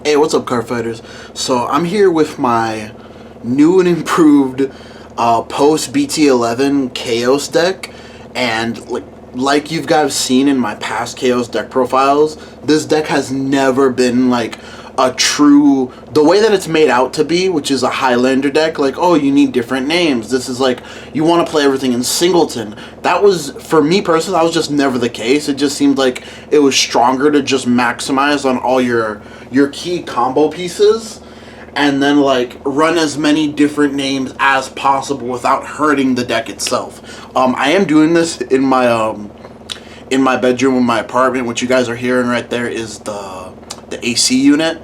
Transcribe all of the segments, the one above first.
Hey, what's up, Cardfighters? So I'm here with my new and improved post BT11 KHEIOS deck, and like you guys seen in my past KHEIOS deck profiles, this deck has never been like a true, the way that it's made out to be, which is a Highlander deck. Like, oh, you need different names. This is like, you want to play everything in singleton. That was, for me personally, that was just never the case. It just seemed like it was stronger to just maximize on all your key combo pieces, and then like run as many different names as possible without hurting the deck itself. I am doing this in my bedroom in my apartment. What you guys are hearing right there is the AC unit.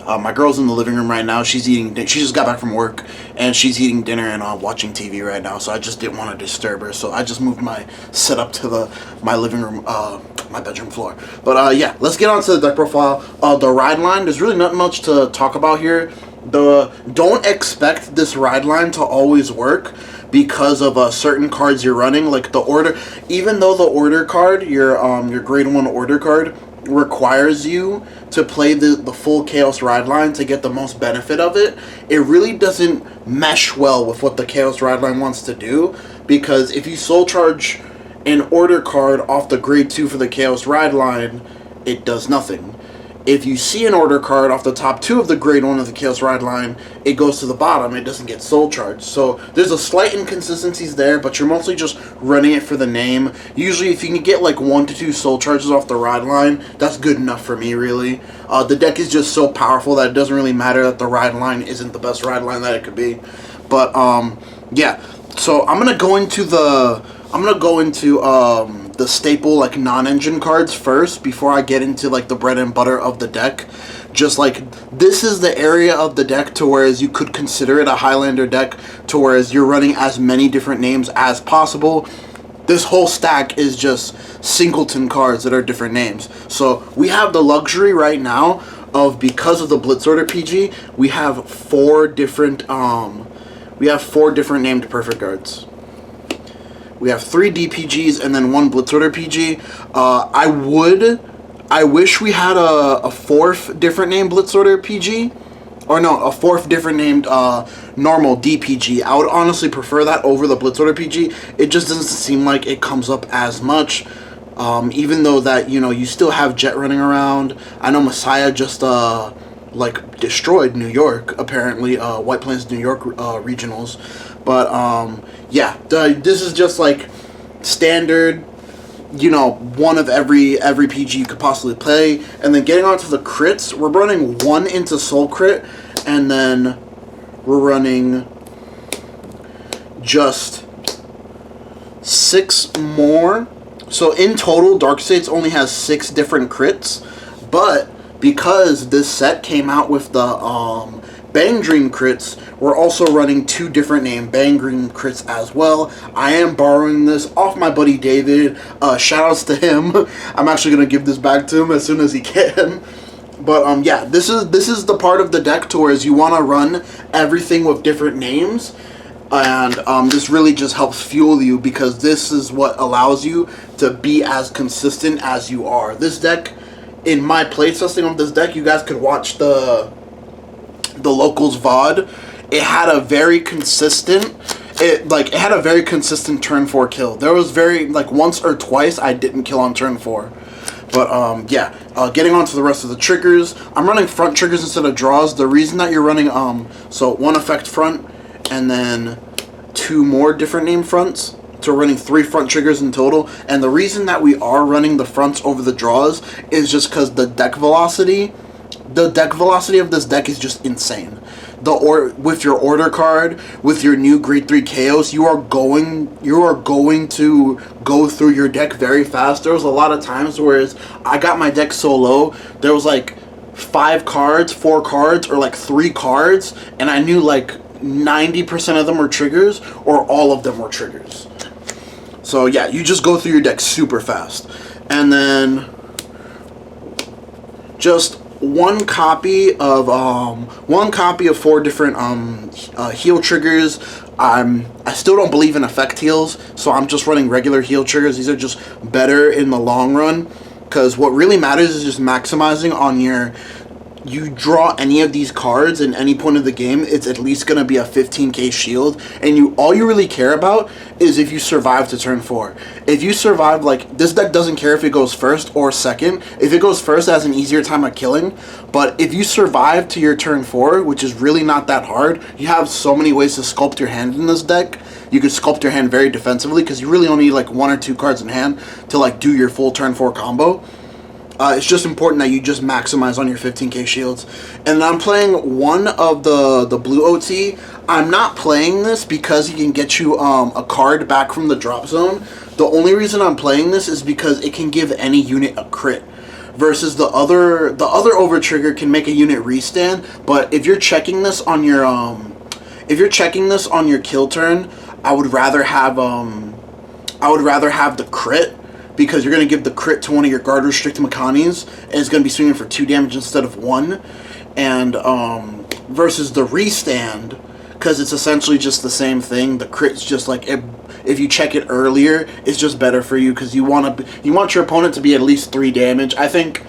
My girl's in the living room right now. She's eating. She just got back from work, and she's eating dinner and watching TV right now. So I just didn't want to disturb her. So I just moved my setup to my living room, my bedroom floor. But yeah, let's get on to the deck profile. The ride line. There's really not much to talk about here. Don't expect this ride line to always work because of certain cards you're running, like the order. Even though the order card, your grade 1 order card, requires you to play the full KHEIOS ride line to get the most benefit of it, it really doesn't mesh well with what the KHEIOS ride line wants to do, because if you soul charge an order card off the grade 2 for the KHEIOS ride line, it does nothing. If you see an order card off the top 2 of the grade 1 of the KHEIOS ride line, it goes to the bottom. It doesn't get soul charged. So there's a slight inconsistencies there, but you're mostly just running it for the name. Usually if you can get like 1 to 2 soul charges off the ride line, that's good enough for me, really. The deck is just so powerful that it doesn't really matter that the ride line isn't the best ride line that it could be. But yeah, so I'm gonna go into the staple like non-engine cards first before I get into like the bread and butter of the deck. Just like, this is the area of the deck to whereas you could consider it a Highlander deck, to whereas you're running as many different names as possible. This whole stack is just singleton cards that are different names. So we have the luxury right now of, because of the Blitz Order PG, we have four different named perfect guards. We have 3 DPGs and then 1 Blitz Order PG. I wish we had a 4th different named Blitz Order PG. Or no, a 4th different named normal DPG. I would honestly prefer that over the Blitz Order PG. It just doesn't seem like it comes up as much. Even though that, you still have Jet running around. I know Messiah just like destroyed New York, apparently, White Plains New York regionals. But yeah, this is just like standard, one of every PG you could possibly play. And then getting on to the crits, we're running 1 into soul crit, and then we're running just 6 more. So in total, Dark States only has 6 different crits, but because this set came out with the Bang Dream crits, we're also running 2 different named Bang Dream crits as well. I am borrowing this off my buddy David. Shoutouts to him. I'm actually gonna give this back to him as soon as he can. But yeah, this is the part of the deck to where you want to run everything with different names, and this really just helps fuel you, because this is what allows you to be as consistent as you are. This deck, in my playtesting of this deck, you guys could watch the locals VOD. It had a very consistent turn 4 kill. There was once or twice I didn't kill on turn 4. But yeah, getting on to the rest of the triggers, I'm running front triggers instead of draws. The reason that you're running so 1 effect front and then 2 more different name fronts, so we're running 3 front triggers in total. And the reason that we are running the fronts over the draws is just because the deck velocity of this deck is just insane. With your order card, with your new grade 3 KHEIOS, you are going to go through your deck very fast. There was a lot of times where I got my deck so low, there was like 5 cards, 4 cards, or like 3 cards, and I knew like 90% of them were triggers, or all of them were triggers. So yeah, you just go through your deck super fast. And then just one copy of 4 different heal triggers. I still don't believe in effect heals, so I'm just running regular heal triggers. These are just better in the long run, because what really matters is just maximizing on your you draw any of these cards in any point of the game, it's at least going to be a 15k shield, and all you really care about is if you survive to turn 4. If you survive, like, this deck doesn't care if it goes first or second. If it goes first, it has an easier time of killing, but if you survive to your turn 4, which is really not that hard, you have so many ways to sculpt your hand in this deck. You could sculpt your hand very defensively, because you really only need like 1 or 2 cards in hand to like do your full turn 4 combo. It's just important that you just maximize on your 15k shields. And I'm playing one of the blue OT. I'm not playing this because he can get you a card back from the drop zone. The only reason I'm playing this is because it can give any unit a crit. Versus the other over trigger can make a unit restand. But if you're checking this on your kill turn, I would rather have the crit, because you're going to give the crit to one of your guard restrict Makanis, and it's going to be swinging for 2 damage instead of 1. And versus the restand, because it's essentially just the same thing. The crit's just like, if you check it earlier, it's just better for you, because you want your opponent to be at least 3 damage. I think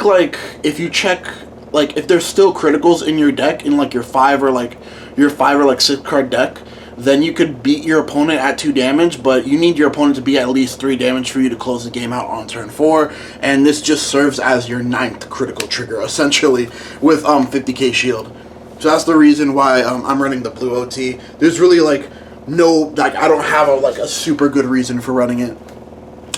like if you check, like if there's still criticals in your deck in like your 5 or 6 card deck, then you could beat your opponent at 2 damage, but you need your opponent to be at least 3 damage for you to close the game out on turn 4, and this just serves as your 9th critical trigger, essentially, with 50k shield. So that's the reason why I'm running the blue OT. There's really, like, I don't have a super good reason for running it.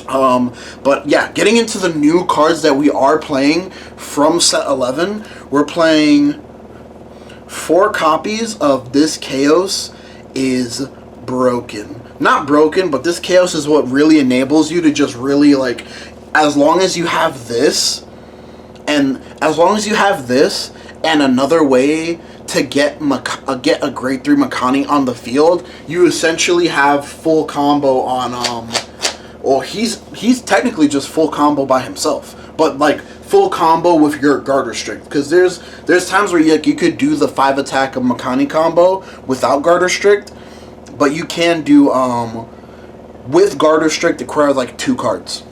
But yeah, getting into the new cards that we are playing from set 11, we're playing 4 copies of this KHEIOS is broken. Not broken, but this KHEIOS is what really enables you to just really, like, as long as you have this and another way to get a grade 3 Makani on the field, you essentially have full combo on well, he's technically just full combo by himself, but like full combo with your guard restrict, because there's times where you could do the 5 attack of Makani combo without guard restrict, but you can do with guard restrict, it requires like 2 cards.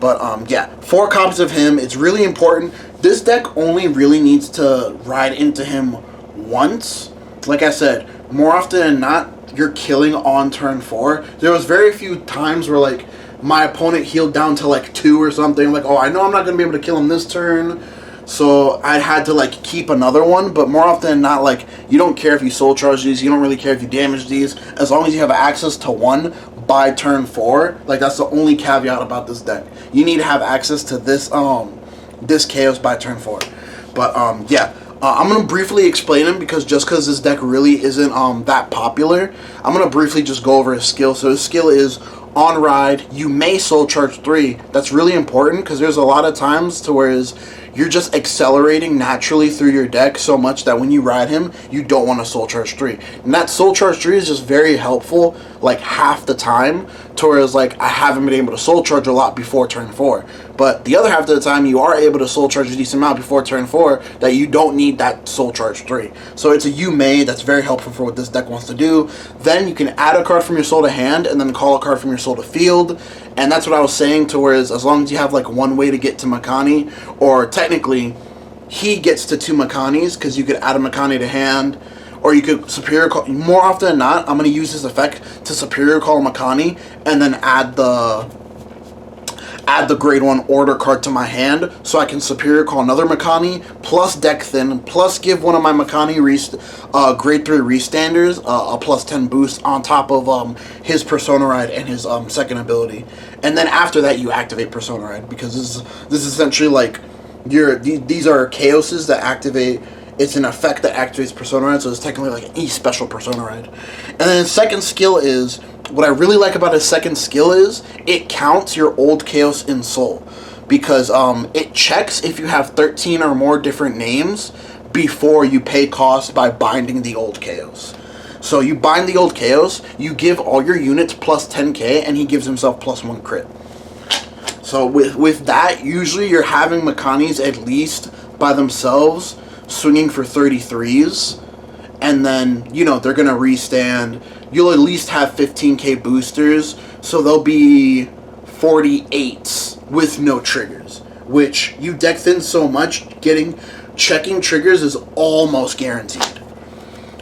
But yeah, 4 copies of him. It's really important. This deck only really needs to ride into him once. Like I said, more often than not, you're killing on turn 4. There was very few times where like my opponent healed down to like 2 or something. Like, oh, I know I'm not gonna be able to kill him this turn, so I had to like keep another one. But more often than not, like, you don't care if you soul charge these, you don't really care if you damage these, as long as you have access to 1 by turn 4. Like, that's the only caveat about this deck. You need to have access to this this KHEIOS by turn 4. But yeah, I'm gonna briefly explain him, because this deck really isn't that popular. I'm gonna briefly just go over his skill. So his skill is on ride, you may soul charge 3. That's really important, because there's a lot of times to where you're just accelerating naturally through your deck so much that when you ride him, you don't want to soul charge 3. And that soul charge 3 is just very helpful, like half the time, to whereas like I haven't been able to soul charge a lot before turn 4. But the other half of the time, you are able to soul charge a decent amount before turn 4 that you don't need that soul charge 3. So it's a you may that's very helpful for what this deck wants to do. Then you can add a card from your soul to hand and then call a card from your soul to field. And that's what I was saying, to whereas as long as you have like 1 way to get to Makani, or technically he gets to 2 Makanis, because you could add a Makani to hand, or you could superior call. More often than not, I'm going to use this effect to superior call Makani and then add the grade 1 order card to my hand, so I can superior call another Makani, plus deck thin, plus give one of my Makani grade 3 restanders a plus 10 boost on top of his Persona Ride and his second ability. And then after that, you activate Persona Ride, because this is essentially like these are KHEIOSes that activate. It's an effect that activates Persona Ride, so it's technically like an E-special Persona Ride. And then his second skill is, what I really like about his second skill is, it counts your old KHEIOS in soul. Because it checks if you have 13 or more different names before you pay cost by binding the old KHEIOS. So you bind the old KHEIOS, you give all your units plus 10k, and he gives himself plus 1 crit. So with that, usually you're having Makanis at least by themselves swinging for 33s, and then, you know, they're gonna restand. You'll at least have 15k boosters, so they'll be 48s with no triggers. which you deck thin so much, checking triggers is almost guaranteed.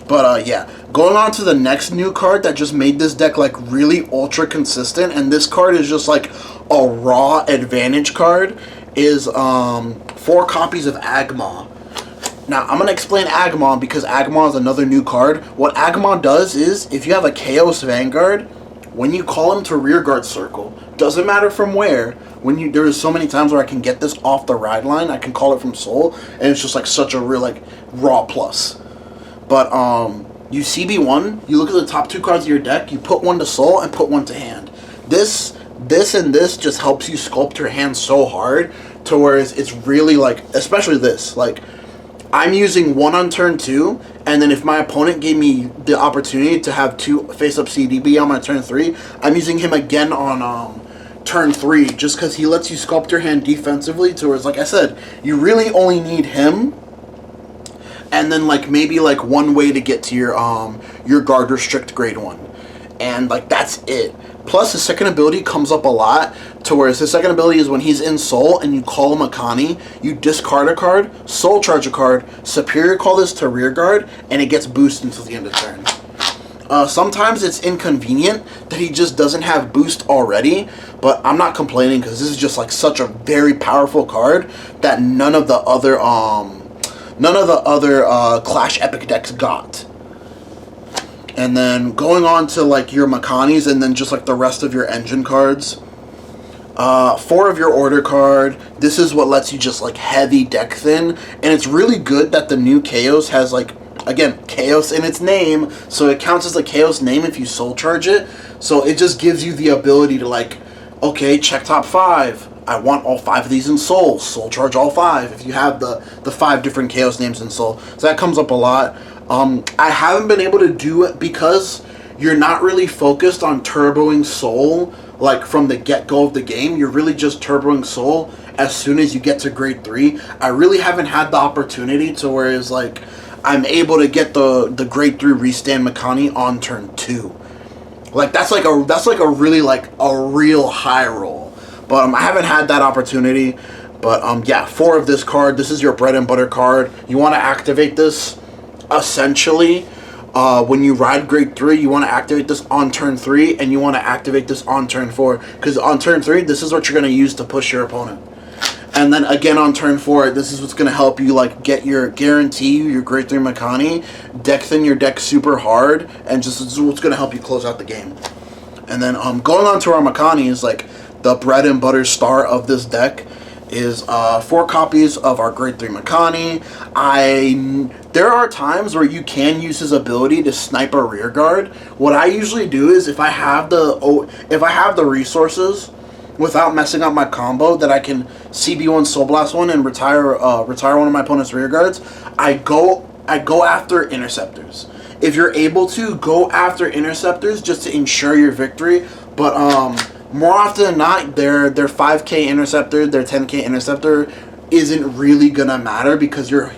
But yeah, going on to the next new card that just made this deck like really ultra consistent, and this card is just like a raw advantage card, is 4 copies of Agma. Now, I'm going to explain Agma because Agma is another new card. What Agma does is, if you have a KHEIOS Vanguard, when you call him to rearguard circle, doesn't matter from where, there's so many times where I can get this off the ride line, I can call it from soul, and it's just like such a real like raw plus. But you CB1, you look at the top 2 cards of your deck, you put 1 to soul and put 1 to hand. This and this just helps you sculpt your hand so hard to where it's really like, especially this, like, I'm using 1 on turn 2, and then if my opponent gave me the opportunity to have 2 face-up CDB on my turn 3, I'm using him again on turn 3, just because he lets you sculpt your hand defensively to where, like I said, you really only need him, and then like maybe like 1 way to get to your guard restrict grade 1, and like that's it. Plus, his second ability comes up a lot, to where his second ability is when he's in soul and you call him a Connie, you discard a card, soul charge a card, superior call this to rear guard, and it gets boosted until the end of turn. Sometimes it's inconvenient that he just doesn't have boost already, but I'm not complaining because this is just like such a very powerful card that none of the other Clash Epic decks got. And then going on to like your Makanis and then just like the rest of your engine cards. 4 of your order card. This is what lets you just like heavy deck thin. And it's really good that the new KHEIOS has like, again, KHEIOS in its name. So it counts as a KHEIOS name if you soul charge it. So it just gives you the ability to like, okay, check top 5. I want all 5 of these in soul. Soul charge all 5 if you have the 5 different KHEIOS names in soul. So that comes up a lot. I haven't been able to do it because you're not really focused on turboing soul like from the get-go of the game. You're really just turboing soul as soon as you get to grade 3. I really haven't had the opportunity to whereas like I'm able to get the grade 3 restand Makani on turn 2. Like that's like a really like a real high roll. But I haven't had that opportunity. But yeah, 4 of this card. This is your bread and butter card. You want to activate this. Essentially, when you ride grade 3, you want to activate this on turn 3, and you want to activate this on turn 4, because on turn 3, this is what you're going to use to push your opponent. And then again on turn 4, this is what's going to help you like get your guarantee, your grade 3 Makani, deck thin your deck super hard, and just this is what's going to help you close out the game. And then going on to our Makani is like the bread and butter star of this deck is 4 copies of our grade 3 Makani. There are times where you can use his ability to snipe a rear guard. What I usually do is if I have the resources without messing up my combo that I can CB1 Soul Blast 1 and retire one of my opponent's rear guards, I go after interceptors. If you're able to, go after interceptors just to ensure your victory. But more often than not, their 5k interceptor, their 10k interceptor isn't really gonna matter because you're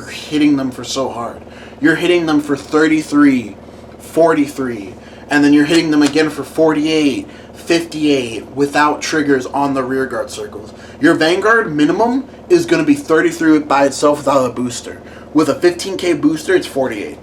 hitting them for so hard. You're hitting them for 33, 43, and then you're hitting them again for 48, 58 without triggers on the rear guard circles. Your Vanguard minimum is going to be 33 by itself without a booster. With a 15k booster, it's 48.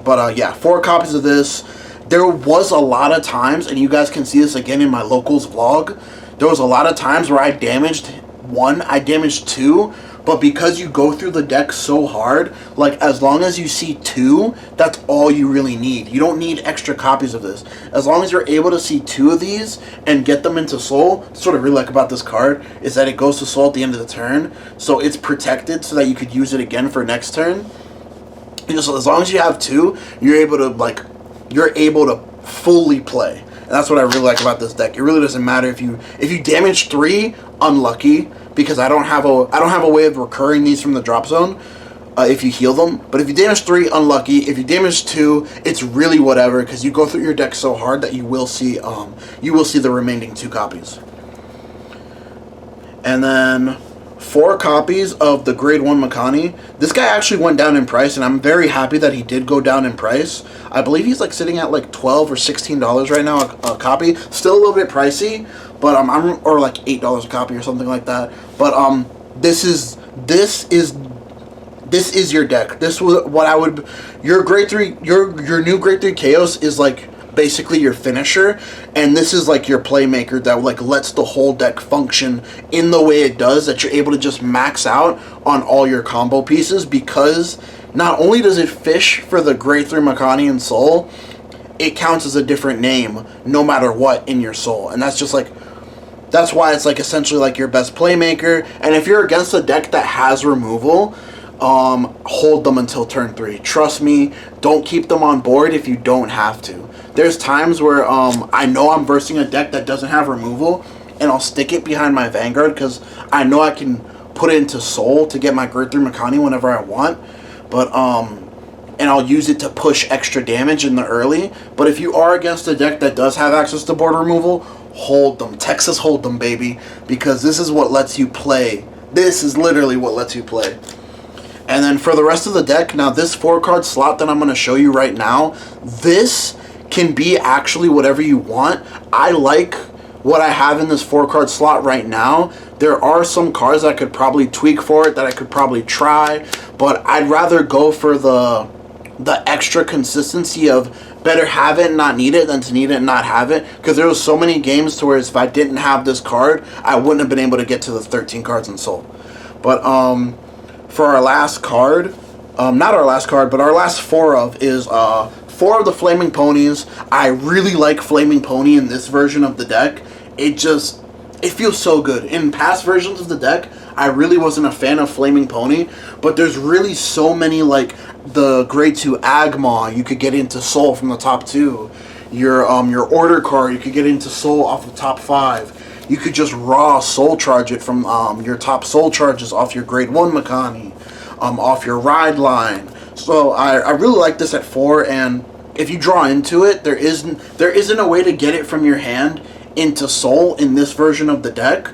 But yeah, 4 copies of this. There was a lot of times, and you guys can see this again in my locals vlog, there was a lot of times where I damaged 1, I damaged 2, but because you go through the deck so hard, like as long as you see 2, that's all you really need. You don't need extra copies of this. As long as you're able to see 2 of these and get them into soul, that's what I really like about this card, is that it goes to soul at the end of the turn, so it's protected so that you could use it again for next turn. So as long as you have 2, you're able to fully play. And that's what I really like about this deck. It really doesn't matter if you damage 3, unlucky, because I don't have a way of recurring these from the drop zone if you heal them. But if you damage 3, unlucky. If you damage 2, it's really whatever, because you go through your deck so hard that you will see the remaining 2 copies. And then 4 copies of the grade 1 Makani. This guy actually went down in price, and I'm very happy that he did go down in price. I believe he's like sitting at like $12 or $16 right now a copy. Still a little bit pricey, But or like $8 a copy or something like that. But this is your deck. This was what I would. Your grade 3, your new grade 3 KHEIOS is like basically your finisher, and this is like your playmaker that like lets the whole deck function in the way it does, that you're able to just max out on all your combo pieces, because not only does it fish for the grade 3 Makani and Soul, it counts as a different name no matter what in your Soul, and that's just like, that's why it's like essentially like your best playmaker. And if you're against a deck that has removal, hold them until turn 3. Trust me, don't keep them on board if you don't have to. There's times where I know I'm versing a deck that doesn't have removal, and I'll stick it behind my Vanguard because I know I can put it into Soul to get my grade 3 Makani whenever I want. But and I'll use it to push extra damage in the early. But if you are against a deck that does have access to board removal, hold them. Texas hold them, baby, because this is what lets you play. This is literally what lets you play. And then for the rest of the deck, now this 4-card slot that I'm going to show you right now, this can be actually whatever you want. I like what I have in this 4-card slot right now. There are some cards I could probably tweak for it that I could probably try, but I'd rather go for the extra consistency of better have it and not need it than to need it and not have it, because there was so many games to where if I didn't have this card, I wouldn't have been able to get to the 13 cards in Soul. But for our last card, not our last card, but our last 4 of is 4 of the Flaming Ponies. I really like Flaming Pony in this version of the deck. It feels so good. In past versions of the deck, I really wasn't a fan of Flaming Pony, but there's really so many, like the grade 2 Agma, you could get into Soul from the top 2. Your Order card, you could get into Soul off the top 5. You could just raw Soul Charge it from your top Soul Charges off your grade 1 Makani, off your Ride line. So I really like this at 4, and if you draw into it, there isn't a way to get it from your hand into Soul in this version of the deck.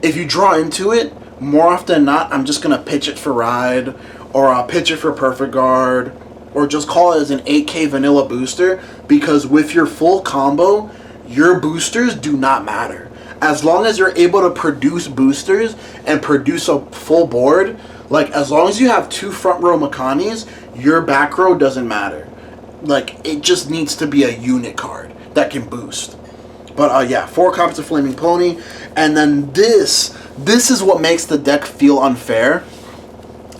If you draw into it, more often than not, I'm just going to pitch it for Ride, or I'll pitch it for Perfect Guard, or just call it as an 8k vanilla booster, because with your full combo, your boosters do not matter. As long as you're able to produce boosters and produce a full board, like as long as you have 2 front row Makanis, your back row doesn't matter. Like, it just needs to be a unit card that can boost. But yeah, 4 copies of Flaming Pony. And then this is what makes the deck feel unfair.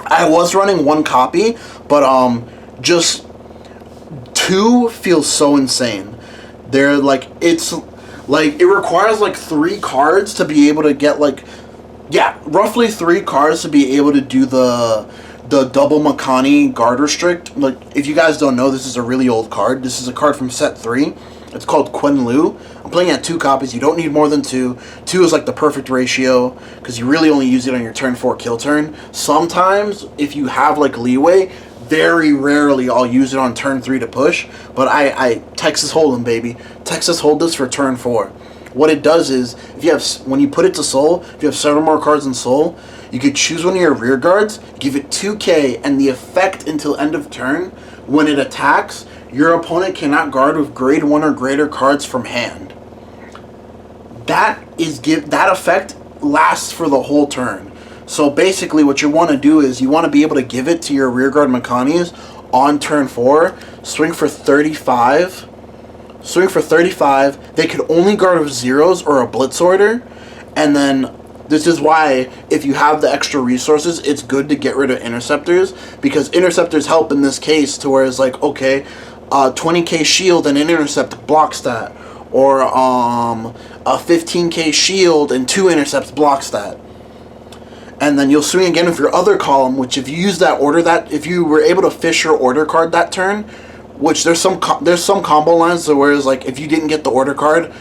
I was running 1 copy, but just 2 feels so insane. They're like, it's like, it requires like 3 cards to be able to get like, yeah, roughly 3 cards to be able to do the double Makani guard restrict. Like, if you guys don't know, this is a really old card. This is a card from set 3. It's called Quen Lu. I'm playing at 2 copies. You don't need more than 2. 2 is like the perfect ratio, because you really only use it on your turn 4 kill turn. Sometimes, if you have like leeway, very rarely I'll use it on turn 3 to push. But I Texas Hold'em, baby. Texas hold this for turn 4. What it does is, if you have, when you put it to Soul, if you have 7 more cards in Soul, you could choose one of your rear guards, give it 2k, and the effect until end of turn, when it attacks, your opponent cannot guard with grade 1 or greater cards from hand. That effect lasts for the whole turn. So basically what you want to do is you want to be able to give it to your rear guard Makanis on turn 4, swing for 35. They could only guard with 0s or a Blitz Order, and then this is why, if you have the extra resources, it's good to get rid of Interceptors, because Interceptors help in this case to where it's like, okay, 20k shield and an Intercept blocks that, or a 15k shield and 2 Intercepts blocks that. And then you'll swing again with your other column, which if you use that order, that if you were able to fish your order card that turn, which there's some combo lines, so whereas like if you didn't get the order card,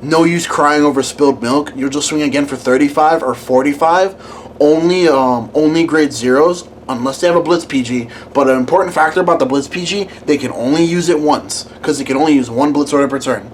no use crying over spilled milk. You'll just swing again for 35 or 45. Only grade 0s, unless they have a Blitz PG. But an important factor about the Blitz PG, they can only use it once, because they can only use 1 Blitz Order per turn.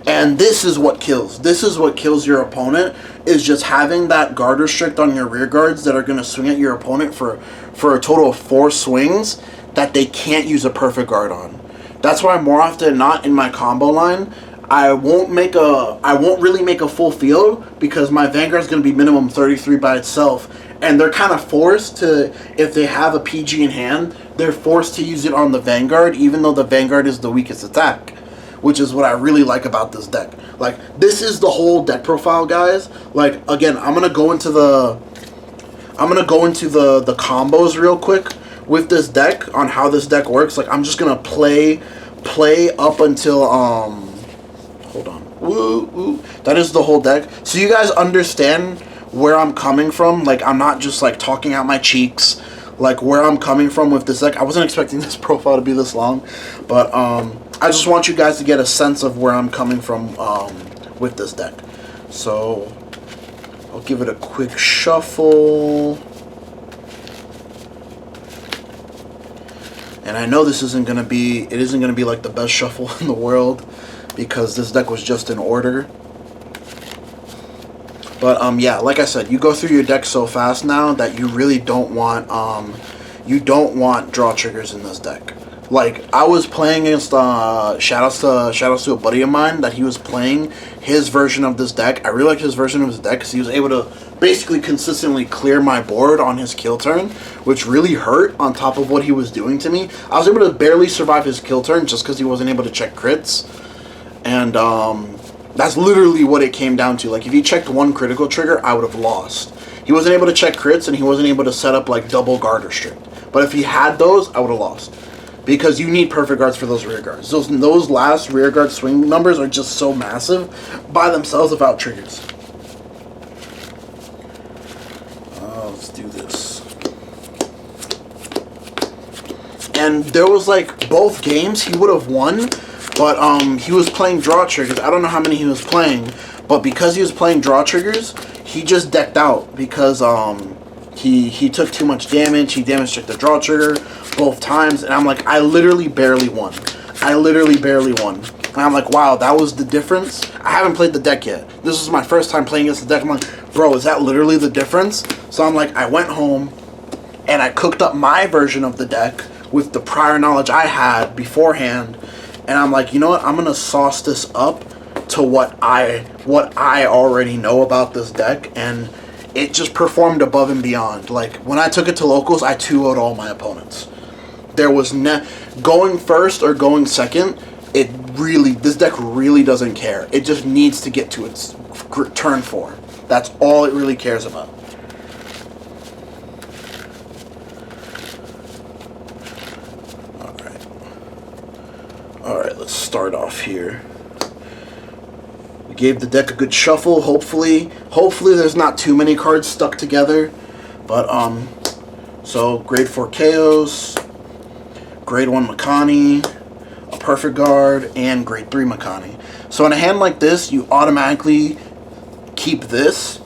And this is what kills. This is what kills your opponent, is just having that guard restrict on your rear guards that are going to swing at your opponent for a total of 4 swings that they can't use a perfect guard on. That's why more often than not in my combo line, I won't really make a full field because my Vanguard's going to be minimum 33 by itself, and they're kind of forced to, if they have a PG in hand, they're forced to use it on the Vanguard, even though the Vanguard is the weakest attack, which is what I really like about this deck. Like, this is the whole deck profile, guys. Like, again, I'm gonna go into the combos real quick with this deck on how this deck works. Like, I'm just gonna play up until hold on. Woo. That is the whole deck. So you guys understand where I'm coming from. Like, I'm not just like talking out my cheeks. Like, where I'm coming from with this deck. I wasn't expecting this profile to be this long, but I just want you guys to get a sense of where I'm coming from with this deck. So I'll give it a quick shuffle. And I know this isn't gonna be like the best shuffle in the world because this deck was just in order. But yeah, like I said, you go through your deck so fast now that you really don't want draw triggers in this deck. Like, I was playing against shoutouts to a buddy of mine that he was playing his version of this deck. I really liked his version of his deck because he was able to basically consistently clear my board on his kill turn, which really hurt on top of what he was doing to me. I was able to barely survive his kill turn just because he wasn't able to check crits. And that's literally what it came down to. Like, if he checked one critical trigger, I would have lost. He wasn't able to check crits, and he wasn't able to set up, like, double guard or strict. But if he had those, I would have lost. Because you need perfect guards for those rear guards. Those last rear guard swing numbers are just so massive by themselves without triggers. Let's do this. And there was, like, both games he would have won, but he was playing draw triggers. I don't know how many he was playing, but because he was playing draw triggers, he just decked out because he took too much damage. He damage checked the draw trigger both times, and I'm like, I literally barely won. And I'm like, wow, that was the difference? I haven't played the deck yet. This is my first time playing against the deck. I'm like, bro, is that literally the difference? So I'm like, I went home, and I cooked up my version of the deck with the prior knowledge I had beforehand, and I'm like, you know what? I'm going to sauce this up to what I already know about this deck, and it just performed above and beyond. Like, when I took it to locals, I 2-0'd all my opponents. There was going first or going second, this deck really doesn't care. It just needs to get to its turn 4. That's all it really cares about. Alright, let's start off here. We gave the deck a good shuffle, hopefully there's not too many cards stuck together. But so grade 4 KHEIOS, grade 1 Makani, a perfect guard, and grade 3 Makani. So in a hand like this, you automatically keep this,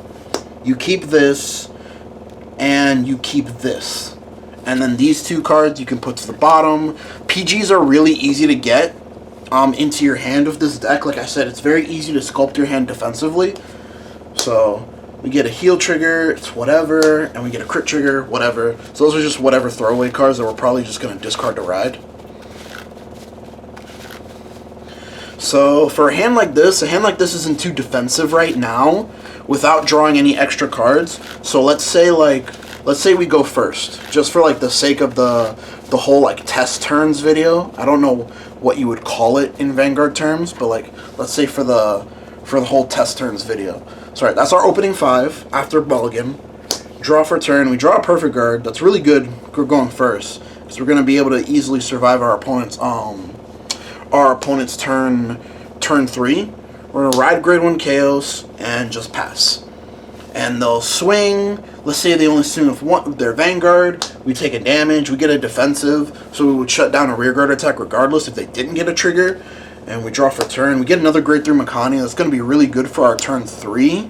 and you keep this. And then these two cards you can put to the bottom. PGs are really easy to get into your hand with this deck. Like I said, it's very easy to sculpt your hand defensively. So we get a heal trigger, it's whatever, and we get a crit trigger, whatever. So those are just whatever throwaway cards that we're probably just going to discard to ride. So for a hand like this isn't too defensive right now without drawing any extra cards. So let's say we go first, just for like the sake of the whole like test turns video. I don't know what you would call it in Vanguard terms, but like let's say for the whole test turns video. So that's our opening 5 after mulligan. Draw for turn. We draw a perfect guard. That's really good. We're going first because we're going to be able to easily survive our opponent's turn 3. We're going to ride grade 1 KHEIOS and just pass. And they'll swing. Let's say they only swing with their Vanguard. We take a damage. We get a defensive. So we would shut down a rear guard attack regardless if they didn't get a trigger. And we draw for turn. We get another grade 3 Makani. That's going to be really good for our turn 3.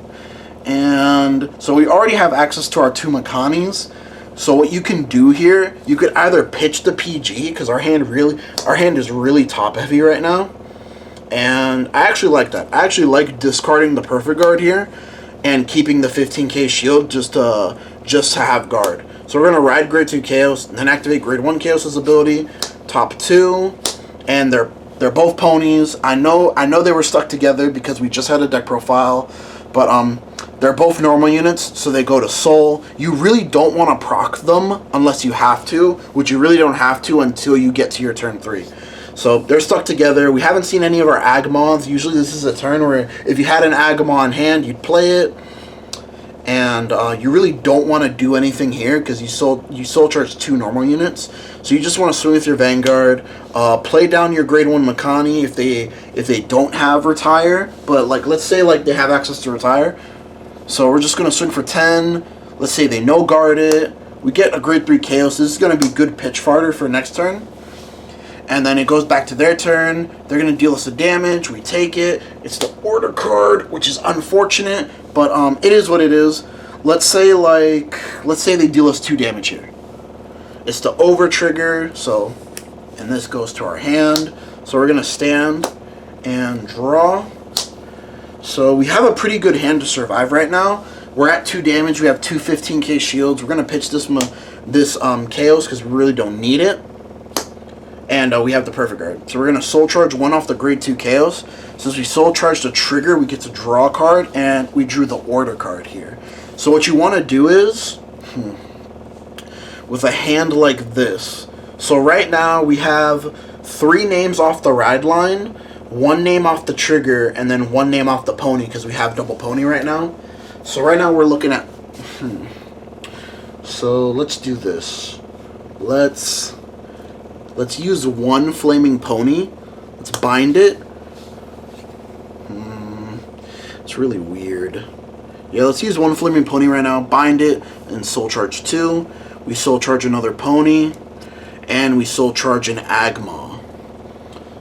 And so we already have access to our 2 Makanis. So what you can do here, you could either pitch the PG, because our hand is really top heavy right now. And I actually like that. I actually like discarding the perfect guard here and keeping the 15k shield just to have guard. So we're going to ride grade 2 KHEIOS and then activate grade 1 KHEIOS' ability, top 2, and their They're both ponies. I know they were stuck together because we just had a deck profile, but they're both normal units, so they go to soul. You really don't want to proc them unless you have to, which you really don't have to until you get to your turn 3. So they're stuck together. We haven't seen any of our Agamoths. Usually this is a turn where if you had an Agamoth in hand, you'd play it. And you really don't want to do anything here because you soul charge 2 normal units. So you just want to swing with your Vanguard, play down your grade 1 Makani if they don't have retire. But like let's say like they have access to retire. So we're just gonna swing for 10. Let's say they no guard it. We get a grade 3 KHEIOS. This is gonna be good pitch fodder for next turn. And then it goes back to their turn. They're gonna deal us a damage. We take it. It's the order card, which is unfortunate, but it is what it is. Let's say they deal us 2 damage here. It's the over trigger. So, and this goes to our hand. So we're gonna stand and draw. So we have a pretty good hand to survive right now. We're at 2 damage. We have 2 15k shields. We're gonna pitch this KHEIOS because we really don't need it. And we have the perfect guard. So we're going to soul charge 1 off the grade 2 KHEIOS. Since we soul charged a trigger, we get to draw a card, and we drew the order card here. So what you want to do is, with a hand like this. So right now we have 3 names off the ride line, 1 name off the trigger, and then 1 name off the pony because we have double pony right now. So right now we're looking at... So let's do this. Let's use 1 flaming pony. Let's bind it. It's really weird. Yeah, let's use 1 flaming pony right now. Bind it and soul charge 2. We soul charge another pony. And we soul charge an Agma.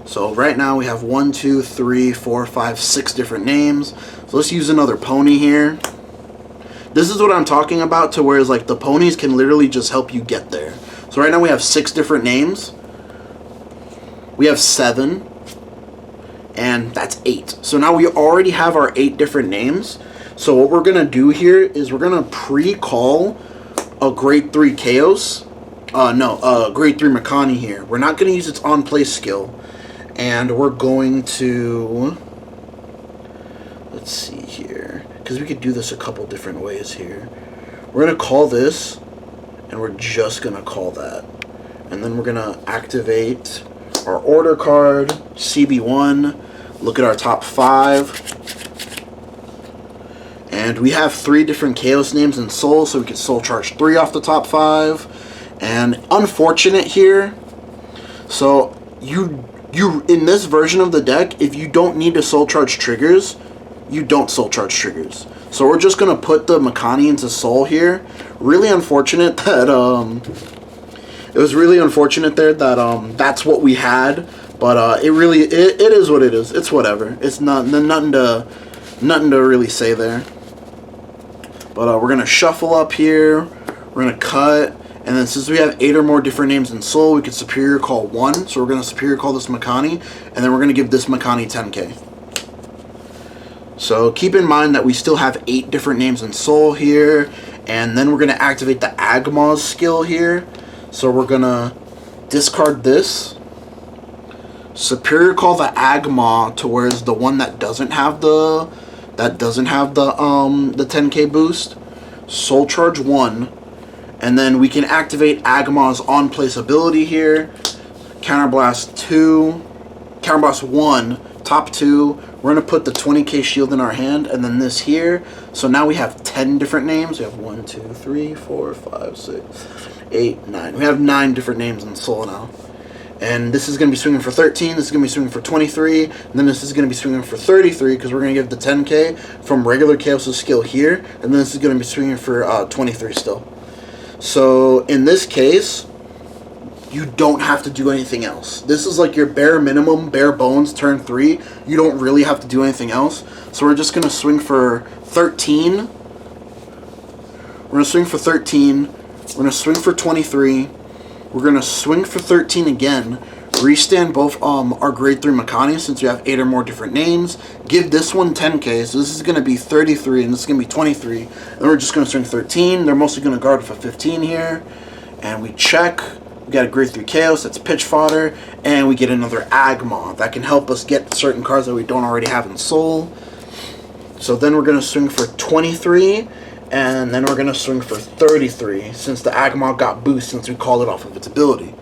So right now we have 1, 2, 3, 4, 5, 6 different names. So let's use another pony here. This is what I'm talking about, to where it's like the ponies can literally just help you get there. So right now we have 6 different names. We have 7, and that's 8. So now we already have our 8 different names. So what we're going to do here is we're going to pre-call a grade 3 KHEIOS. Grade 3 Makani here. We're not going to use its on-play skill. And we're going to... Let's see here. Because we could do this a couple different ways here. We're going to call this, and we're just going to call that. And then we're going to activate... our order card, CB1, look at our top 5, and we have 3 different KHEIOS names in soul, so we can soul charge 3 off the top 5, and unfortunate here, so you in this version of the deck, if you don't need to soul charge triggers, you don't soul charge triggers. So we're just going to put the Makani into soul here. Really unfortunate that, it was really unfortunate there that that's what we had, but it is what it is. It's whatever. It's nothing to really say there. But we're gonna shuffle up here. We're gonna cut, and then since we have 8 or more different names in soul, we could superior call 1. So we're gonna superior call this Makani, and then we're gonna give this Makani 10k. So keep in mind that we still have 8 different names in soul here, and then we're gonna activate the Agma's skill here. So we're gonna discard this, superior call the Agma to where's the one that doesn't have the 10k boost, soul charge 1, and then we can activate Agma's on place ability here, counterblast 1, top 2. We're gonna put the 20k shield in our hand, and then this here. So now we have 10 different names. We have 1, 2, 3, 4, 5, 6, 8, 9. We have 9 different names in soul now. And this is going to be swinging for 13, this is going to be swinging for 23, and then this is going to be swinging for 33, because we're going to give the 10k from regular KHEIOS' skill here, and then this is going to be swinging for 23 still. So in this case, you don't have to do anything else. This is like your bare minimum, bare bones turn 3. You don't really have to do anything else. So we're just going to swing for 13. We're going to swing for 13. We're going to swing for 23. We're going to swing for 13 again. Restand both our grade 3 Makani since we have 8 or more different names. Give this one 10k, so this is going to be 33 and this is going to be 23. And we're just going to swing 13. They're mostly going to guard with a 15 here. And we check. We got a grade 3 KHEIOS, that's pitch fodder, and we get another Agma that can help us get certain cards that we don't already have in Soul. So then we're going to swing for 23, and then we're going to swing for 33, since the Agma got boost since we called it off of its ability.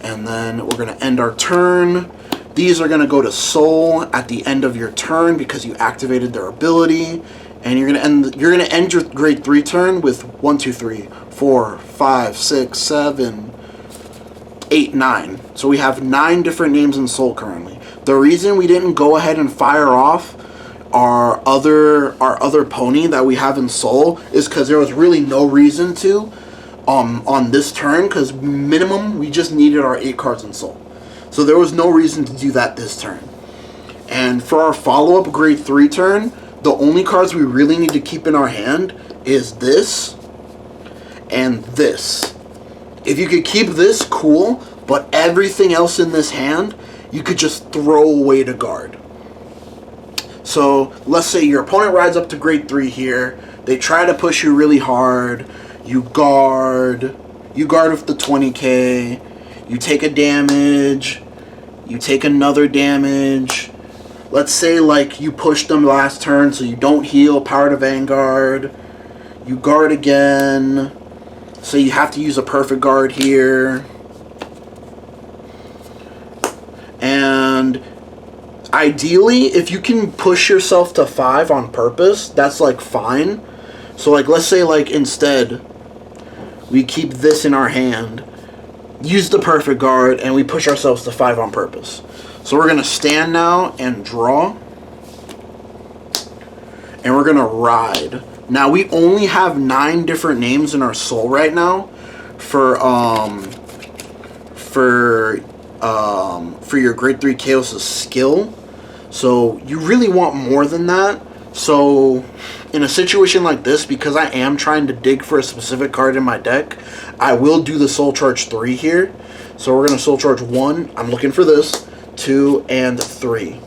And then we're going to end our turn. These are going to go to Soul at the end of your turn because you activated their ability. And you're going to end your grade 3 turn with 1, 2, 3, 4, 5, 6, 7, 8, 9. So we have 9 different names in Soul currently. The reason we didn't go ahead and fire off our other pony that we have in Soul is because there was really no reason to on this turn, because minimum we just needed our 8 cards in Soul. So there was no reason to do that this turn. And for our follow-up grade 3 turn, the only cards we really need to keep in our hand is this and this. If you could keep this, cool, but everything else in this hand, you could just throw away to guard. So let's say your opponent rides up to grade 3 here. They try to push you really hard. You guard. You guard with the 20k. You take a damage. You take another damage. Let's say like you pushed them last turn so you don't heal, power to Vanguard. You guard again. So you have to use a perfect guard here. And ideally, if you can push yourself to 5 on purpose, that's like fine. So like let's say like instead we keep this in our hand, use the perfect guard, and we push ourselves to 5 on purpose. So we're going to stand now and draw. And we're going to ride. Now we only have 9 different names in our Soul right now for your grade 3 KHEIOS' skill. So you really want more than that. So in a situation like this, because I am trying to dig for a specific card in my deck, I will do the Soul Charge 3 here. So we're going to Soul Charge 1. I'm looking for this. 2 and 3.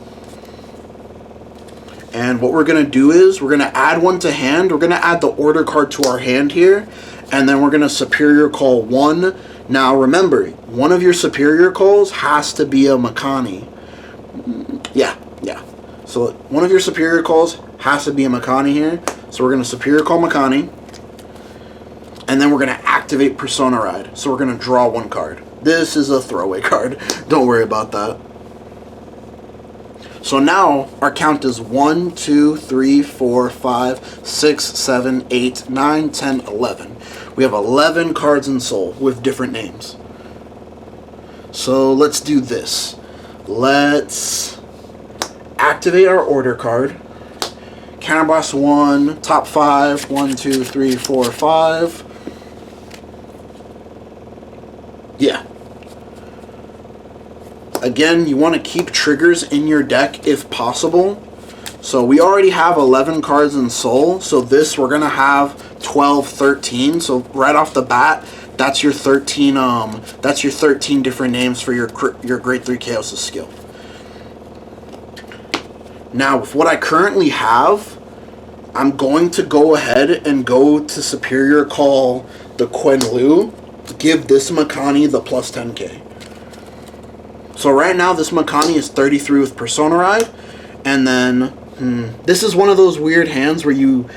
And what we're going to do is we're going to add 1 to hand. We're going to add the order card to our hand here. And then we're going to Superior Call 1. Now remember, one of your Superior Calls has to be a Makani. Yeah. So one of your Superior Calls has to be a Makani here. So we're going to Superior Call Makani. And then we're going to activate Persona Ride. So we're going to draw 1 card. This is a throwaway card. Don't worry about that. So now our count is 1, 2, 3, 4, 5, 6, 7, 8, 9, 10, 11. We have 11 cards in Soul with different names. So let's do this. Let's activate our order card. Counterblast 1, top 5, 1, 2, 3, 4, 5. Yeah. Again, you want to keep triggers in your deck if possible. So we already have 11 cards in Soul. So this, we're going to have 12, 13. So right off the bat, that's your 13 different names for your grade 3 KHEIOS' skill. Now, with what I currently have, I'm going to go ahead and go to Superior Call the Quenlu. Give this Makani the plus 10k. So right now this Makani is 33 with Persona Ride, and then this is one of those weird hands where you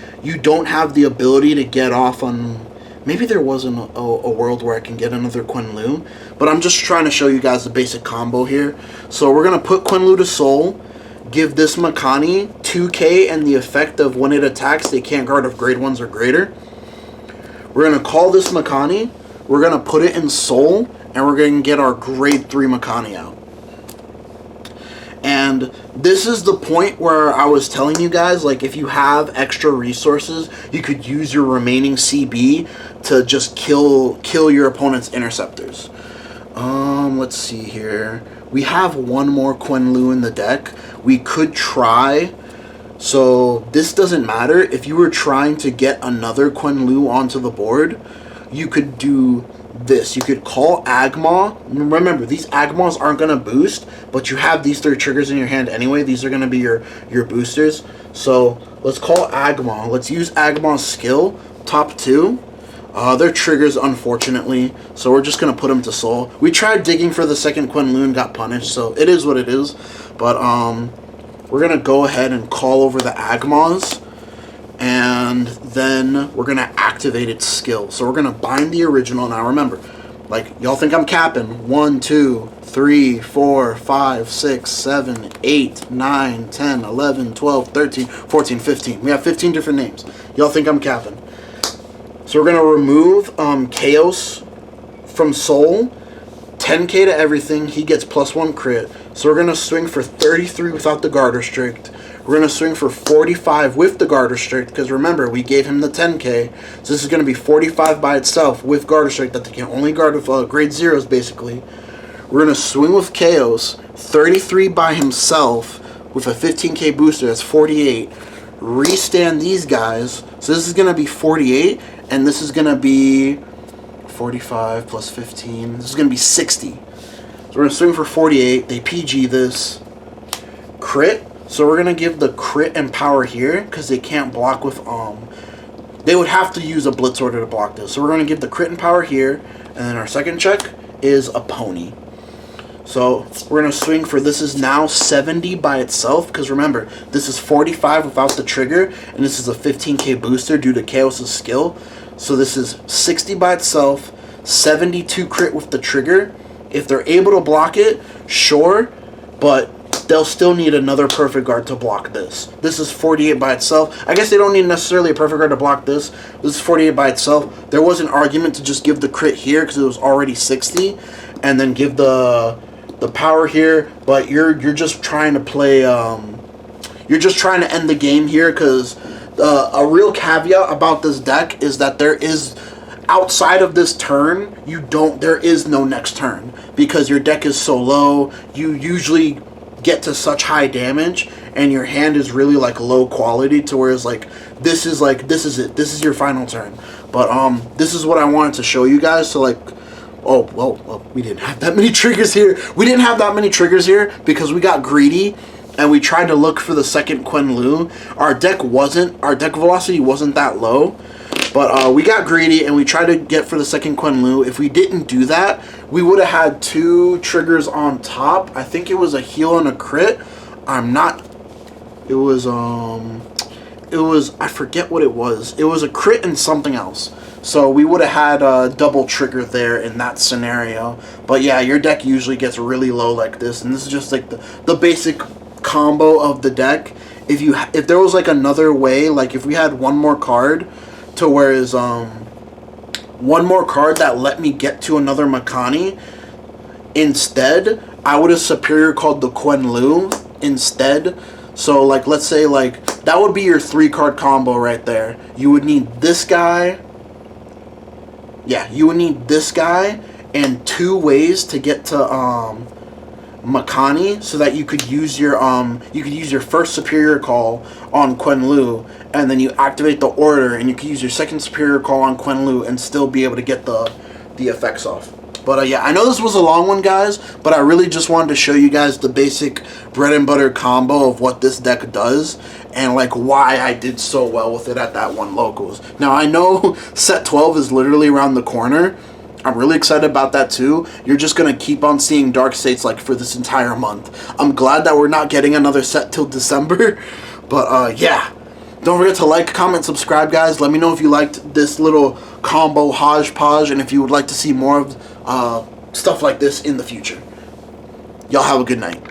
don't have the ability to get off on. Maybe there wasn't a world where I can get another Quenlu, but I'm just trying to show you guys the basic combo here. So we're gonna put Quenlu to Soul, give this Makani 2k and the effect of when it attacks they can't guard of grade 1s or greater. We're gonna call this Makani. We're going to put it in Soul, and we're going to get our grade 3 Makani out. And this is the point where I was telling you guys, like, if you have extra resources, you could use your remaining CB to just kill your opponent's interceptors. Let's see here. We have 1 more Quenlu in the deck. We could try. So this doesn't matter. If you were trying to get another Quenlu onto the board, you could do this. You could call Agma. Remember, these Agmas aren't going to boost, but you have these 3 triggers in your hand anyway. These are going to be your boosters. So let's call Agma. Let's use Agma's skill, top 2. They're triggers, unfortunately, so we're just going to put them to soul. We tried digging for the second Quenlu and got punished, so it is what it is. But we're going to go ahead and call over the Agmas, and then we're going to activate its skill. So we're going to bind the original. Now remember, like, y'all think I'm capping. 1, 2, 3, 4, 5, 6, 7, 8, 9, 10, 11, 12, 13, 14, 15. We have 15 different names. Y'all think I'm capping. So we're going to remove KHEIOS from Soul. 10k to everything. He gets +1 crit. So we're going to swing for 33 without the Guard Restrict. We're going to swing for 45 with the Guard Restrict, because remember, we gave him the 10k. So this is going to be 45 by itself with Guard Restrict that they can only guard with grade 0s, basically. We're going to swing with KHEIOS, 33 by himself with a 15k booster, that's 48. Restand these guys. So this is going to be 48, and this is going to be 45 plus 15. This is going to be 60. So we're going to swing for 48. They PG this. Crit. So we're going to give the crit and power here, because they can't block with, they would have to use a Blitz Order to block this. So we're going to give the crit and power here, and then our second check is a pony. So we're going to swing for, this is now 70 by itself, because remember, this is 45 without the trigger, and this is a 15k booster due to KHEIOS' skill. So this is 60 by itself, 72 crit with the trigger. If they're able to block it, sure, but they'll still need another perfect guard to block this. This is 48 by itself. I guess they don't need necessarily a perfect guard to block this. This is 48 by itself. There was an argument to just give the crit here because it was already 60, and then give the power here. But you're just trying to play. You're just trying to end the game here, because a real caveat about this deck is that there is, outside of this turn, there is no next turn, because your deck is so low. You usually get to such high damage, and your hand is really like low quality, to where it's like this is it, this is your final turn. But this is what I wanted to show you guys. So like, oh well, we didn't have that many triggers here. We didn't have that many triggers here because we got greedy and we tried to look for the second Quenlu. Our deck velocity wasn't that low, but we got greedy and we tried to get for the second Quenlu. If we didn't do that, we would have had 2 triggers on top. I think it was a heal and a crit. It was I forget what it was. It was a crit and something else. So we would have had a double trigger there in that scenario. But yeah, your deck usually gets really low like this, and this is just like the basic combo of the deck. If there was like another way, like if we had one more card to where is one more card that let me get to another Makani instead, I would have superior called the Quenlu instead. So like, let's say like that would be your 3-card combo right there. You would need this guy. Yeah, you would need this guy and 2 ways to get to Makani, so that you could use your first superior call on Quenlu, and then you activate the order, and you can use your second superior call on Quenlu and still be able to get the effects off. But yeah, I know this was a long one, guys, but I really just wanted to show you guys the basic bread and butter combo of what this deck does, and like why I did so well with it at that one locals. Now I know set 12 is literally around the corner. I'm really excited about that too. You're just going to keep on seeing Dark States like for this entire month. I'm glad that we're not getting another set till December. But yeah, don't forget to like, comment, subscribe, guys. Let me know if you liked this little combo hodgepodge, and if you would like to see more of stuff like this in the future. Y'all have a good night.